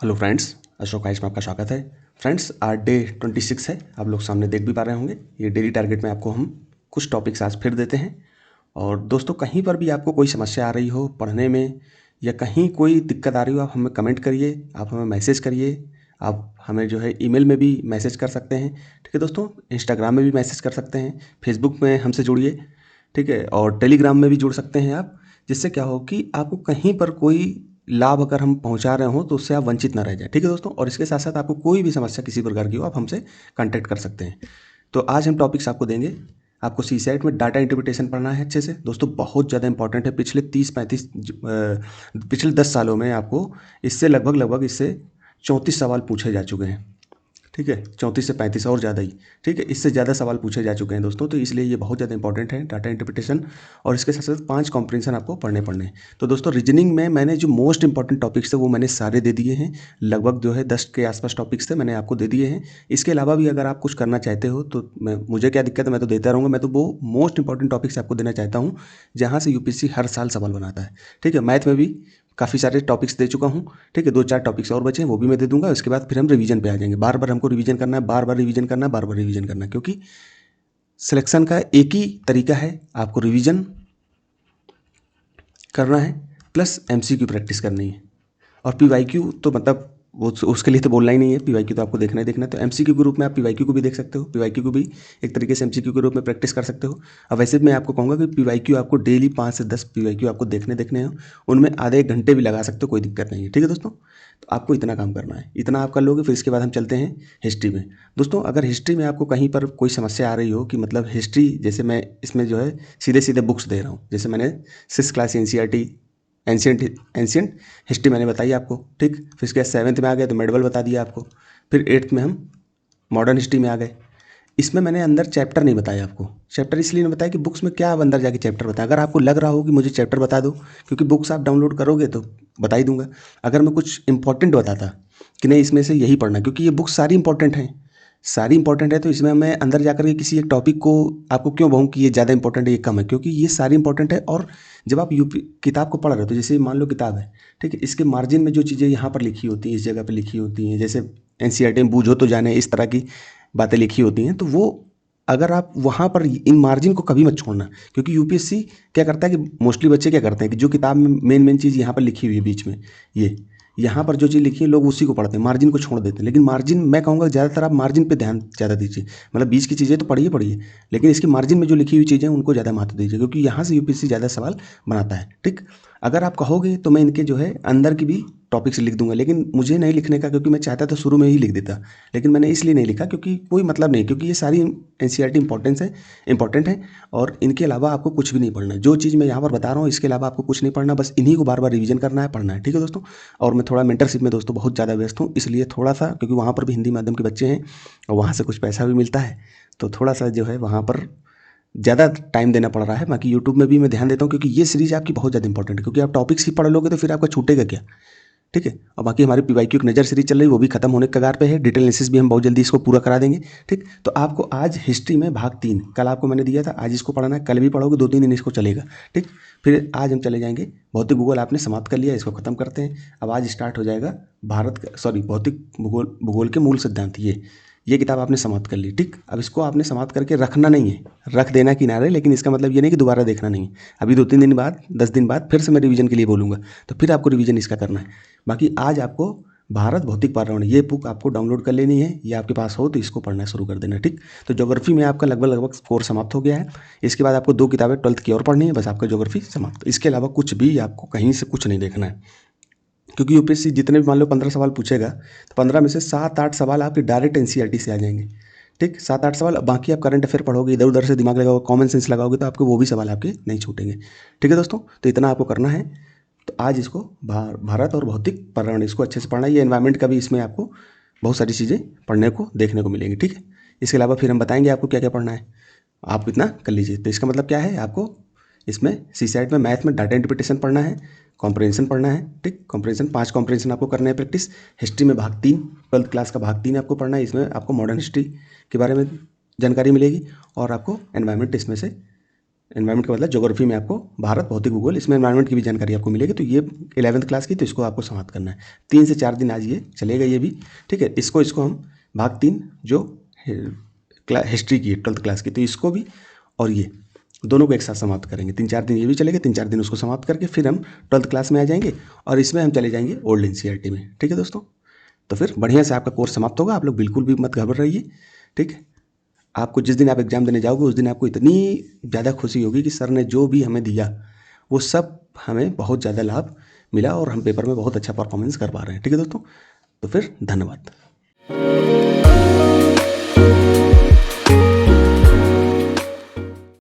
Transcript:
Hello friends, Ashok ice में आपका स्वागत है। फ्रेंड्स, आज डे 26 है। आप लोग सामने देख भी पा रहे होंगे। ये डेली टारगेट में आपको हम कुछ टॉपिक्स आज फिर देते हैं। और दोस्तों, कहीं पर भी आपको कोई समस्या आ रही हो पढ़ने में या कहीं कोई दिक्कत आ रही हो, आप हमें कमेंट करिए, आप हमें मैसेज करिए। आप हमें जो है ईमेल में भी मैसेज कर सकते हैं। ठीक है दोस्तों, इंस्टाग्राम में भी मैसेज कर सकते हैं, फेसबुक में हमसे जुड़िए। ठीक है, और टेलीग्राम में भी जुड़ सकते हैं आप। जिससे क्या हो कि आपको कहीं पर कोई लाभ अगर हम पहुंचा रहे हो तो उससे आप वंचित ना रह जाए। ठीक है दोस्तों, और इसके साथ साथ आपको कोई भी समस्या किसी प्रकार की हो, आप हमसे कांटेक्ट कर सकते हैं। तो आज हम टॉपिक्स आपको देंगे। आपको सी सेट में डाटा इंटरप्रिटेशन पढ़ना है अच्छे से दोस्तों, बहुत ज़्यादा इंपॉर्टेंट है। पिछले 10 सालों में आपको इससे लगभग इससे 34 सवाल पूछे जा चुके हैं। ठीक है, 34 से 35 और ज़्यादा ही। ठीक है, इससे ज़्यादा सवाल पूछे जा चुके हैं दोस्तों, तो इसलिए ये बहुत ज़्यादा इंपॉर्टेंट है डाटा इंटरप्रिटेशन। और इसके साथ साथ 5 कॉम्प्रिहेंशन आपको पढ़ने हैं। तो दोस्तों, रीजनिंग में मैंने जो मोस्ट इंपॉर्टेंट टॉपिक्स थे वो मैंने सारे दे दिए हैं। लगभग जो है 10 के आसपास टॉपिक्स थे, मैंने आपको दे दिए हैं। इसके अलावा भी अगर आप कुछ करना चाहते हो तो मुझे क्या दिक्कत है, मैं तो देता रहूँगा। मैं तो वो मोस्ट इंपॉर्टेंट टॉपिक्स आपको देना चाहता हूँ जहाँ से यूपीएससी हर साल सवाल बनाता है। ठीक है, मैथ में भी काफ़ी सारे टॉपिक्स दे चुका हूँ। ठीक है, 2-4 टॉपिक्स और बचे हैं, वो भी मैं दे दूंगा। उसके बाद फिर हम रिवीजन पे आ जाएंगे। बार बार हमको रिवीजन करना है, बार बार रिवीजन करना है, बार बार रिवीजन करना है, क्योंकि सिलेक्शन का एक ही तरीका है, आपको रिवीजन करना है प्लस एमसीक्यू प्रैक्टिस करनी है। और पीवाईक्यू तो मतलब वो उसके लिए तो बोलना ही नहीं है। पीवाईक्यू तो आपको देखना ही देखना है। तो एमसीक्यू के रूप में आप पीवाईक्यू को भी देख सकते हो, पीवाईक्यू को भी एक तरीके से एमसीक्यू के रूप में प्रैक्टिस कर सकते हो। अब वैसे मैं आपको कहूँगा कि पीवाईक्यू आपको डेली 5 से 10 पीवाईक्यू आपको देखने हो। उनमें आधे एक घंटे भी लगा सकते हो, कोई दिक्कत नहीं है। ठीक है दोस्तों, तो आपको इतना काम करना है, इतना आप कर लोगे। फिर इसके बाद हम चलते हैं हिस्ट्री में। दोस्तों, अगर हिस्ट्री में आपको कहीं पर कोई समस्या आ रही हो कि मतलब हिस्ट्री, जैसे मैं इसमें जो है सीधे सीधे बुक्स दे रहा हूँ। जैसे मैंने 6 क्लास एनसीईआरटी एंशियंट हिस्ट्री मैंने बताई आपको। ठीक, फिर इसके बाद 7th में आ गए तो मेडवल बता दिया आपको। फिर 8th में हम मॉडर्न हिस्ट्री में आ गए। इसमें मैंने अंदर चैप्टर नहीं बताया आपको। चैप्टर इसलिए नहीं बताया कि बुक्स में क्या आप अंदर जाके चैप्टर बताएं। अगर आपको लग रहा हो कि मुझे चैप्टर बता दो, क्योंकि बुक्स आप डाउनलोड करोगे तो बता ही दूंगा। अगर मैं कुछ इंपॉर्टेंट बताता कि नहीं इसमें से यही पढ़ना, क्योंकि ये बुक्स सारी इंपॉर्टेंट हैं, सारी इंपॉर्टेंट है, तो इसमें मैं अंदर जाकर के किसी एक टॉपिक को आपको क्यों कहूँ कि ये ज़्यादा इंपॉर्टेंट है ये कम है, क्योंकि ये सारी इंपॉर्टेंट है। और जब आप यूपी किताब को पढ़ रहे हो तो जैसे मान लो किताब है, ठीक है, इसके मार्जिन में जो चीज़ें यहाँ पर लिखी होती हैं, इस जगह पर लिखी होती हैं, जैसे एनसीईआरटी में बूझो तो जाने, इस तरह की बातें लिखी होती हैं, तो वो अगर आप वहाँ पर इन मार्जिन को कभी मत छोड़ना। क्योंकि यूपीएससी क्या करता है कि मोस्टली बच्चे क्या करते हैं कि जो किताब में मेन चीज़ यहाँ पर लिखी हुई है बीच में, ये यहाँ पर जो चीज़ लिखी है लोग उसी को पढ़ते हैं, मार्जिन को छोड़ देते हैं। लेकिन मार्जिन, मैं कहूँगा ज़्यादातर आप मार्जिन पे ध्यान ज़्यादा दीजिए। मतलब बीच की चीज़ें तो पढ़िए, लेकिन इसकी मार्जिन में जो लिखी हुई चीज़ें उनको ज़्यादा महत्व दीजिए, क्योंकि यहाँ से यूपीएससी ज़्यादा सवाल बनाता है। ठीक, अगर आप कहोगे तो मैं इनके जो है अंदर की भी टॉपिक्स लिख दूंगा, लेकिन मुझे नहीं लिखने का, क्योंकि मैं चाहता तो शुरू में ही लिख देता, लेकिन मैंने इसलिए नहीं लिखा क्योंकि कोई मतलब नहीं, क्योंकि ये सारी एनसीईआरटी इंपॉर्टेंट है। और इनके अलावा आपको कुछ भी नहीं पढ़ना है। जो चीज़ मैं यहाँ पर बता रहा हूँ इसके अलावा आपको कुछ नहीं पढ़ना, बस इन्हीं को बार बार रिवीजन करना है, पढ़ना है। ठीक है दोस्तों, और मैं थोड़ा मेंटरशिप में दोस्तों बहुत ज़्यादा व्यस्त हूँ, इसलिए थोड़ा सा, क्योंकि वहाँ पर भी हिंदी माध्यम के बच्चे हैं और वहाँ से कुछ पैसा भी मिलता है, तो थोड़ा सा जो है वहाँ पर ज़्यादा टाइम देना पड़ रहा है। बाकी यूट्यूब में भी मैं ध्यान देता हूँ, क्योंकि ये सीरीज़ आपकी बहुत ज़्यादा इंपॉर्टेंट है, क्योंकि आप टॉपिक्स ही पढ़ लोगे तो फिर आपका छूटेगा क्या। ठीक है, और बाकी हमारी पीवाईक्यू की नज़र सीरीज चल रही है, वो भी खत्म होने के कगार पे है। डिटेल एनालिसिस भी हम बहुत जल्दी इसको पूरा करा देंगे। ठीक, तो आपको आज हिस्ट्री में भाग 3 कल आपको मैंने दिया था, आज इसको पढ़ना है, कल भी पढ़ोगे, 2-3 दिन इसको चलेगा। ठीक, फिर आज हम चले जाएंगे भौतिक भूगोल, आपने समाप्त कर लिया, इसको खत्म करते हैं। अब आज स्टार्ट हो जाएगा भौतिक भूगोल के मूल सिद्धांत। ये किताब आपने समाप्त कर ली। ठीक, अब इसको आपने समाप्त करके रखना नहीं है, रख देना किनारे, लेकिन इसका मतलब ये नहीं कि दोबारा देखना नहीं है। अभी 2-3 दिन बाद, 10 दिन बाद फिर से मैं रिवीजन के लिए बोलूँगा, तो फिर आपको रिवीजन इसका करना है। बाकी आज आपको भारत भौतिक पर्यावरण, ये बुक आपको डाउनलोड कर लेनी है, ये आपके पास हो तो इसको पढ़ना शुरू कर देना। ठीक, तो ज्योग्राफी में आपका लगभग कोर्स समाप्त हो गया है। इसके बाद आपको 2 किताबें 12th की और पढ़नी है, बस आपका ज्योग्राफी समाप्त। इसके अलावा कुछ भी आपको कहीं से कुछ नहीं देखना है, क्योंकि यूपीएससी जितने भी मान लो 15 सवाल पूछेगा तो 15 में से 7-8 सवाल आपके डायरेक्ट एनसीईआरटी से आ जाएंगे। ठीक, 7-8 सवाल, बाकी आप करंट अफेयर पढ़ोगे, इधर उधर से दिमाग लगाओगे, कॉमन सेंस लगाओगे, तो आपके वो भी सवाल आपके नहीं छूटेंगे। ठीक है दोस्तों, तो इतना आपको करना है। तो आज इसको भारत और भौतिक पर्यावरण इसको अच्छे से पढ़ना है। ये एनवायरमेंट का भी इसमें आपको बहुत सारी चीज़ें पढ़ने को देखने को मिलेंगी। ठीक है, इसके अलावा फिर हम बताएंगे आपको क्या क्या पढ़ना है, आप इतना कर लीजिए। तो इसका मतलब क्या है, आपको इसमें सी सेट में मैथ में डाटा इंटरप्रिटेशन पढ़ना है, कॉम्प्रिहेंशन पढ़ना है। ठीक, कॉम्प्रिहेंशन 5 कॉम्प्रिहेंशन आपको करने हैं प्रैक्टिस। हिस्ट्री में भाग 3 12th क्लास का भाग 3 आपको पढ़ना है। इसमें आपको मॉडर्न हिस्ट्री के बारे में जानकारी मिलेगी और आपको एनवायरमेंट इसमें से एनवायरनमेंट का मतलब ज्योग्राफी में आपको भारत भौतिक भूगोल, इसमें एनवायरनमेंट की भी जानकारी आपको मिलेगी। तो ये 11th क्लास की, तो इसको आपको समाप्त करना है। 3 से 4 दिन आज ये चलेगा ये भी, ठीक है। इसको हम भाग 3 जो हिस्ट्री की 12th क्लास की, तो इसको भी और ये दोनों को एक साथ समाप्त करेंगे। 3-4 दिन ये भी चलेगा, 3-4 दिन उसको समाप्त करके फिर हम 12th क्लास में आ जाएंगे और इसमें हम चले जाएंगे ओल्ड एनसीईआरटी में, ठीक है दोस्तों। तो फिर बढ़िया से आपका कोर्स समाप्त होगा। आप लोग बिल्कुल भी मत घबराइए, ठीक है। आपको जिस दिन आप एग्ज़ाम देने जाओगे उस दिन आपको इतनी ज़्यादा खुशी होगी कि सर ने जो भी हमें दिया वो सब हमें बहुत ज़्यादा लाभ मिला और हम पेपर में बहुत अच्छा परफॉर्मेंस कर पा रहे हैं, ठीक है दोस्तों। तो फिर धन्यवाद।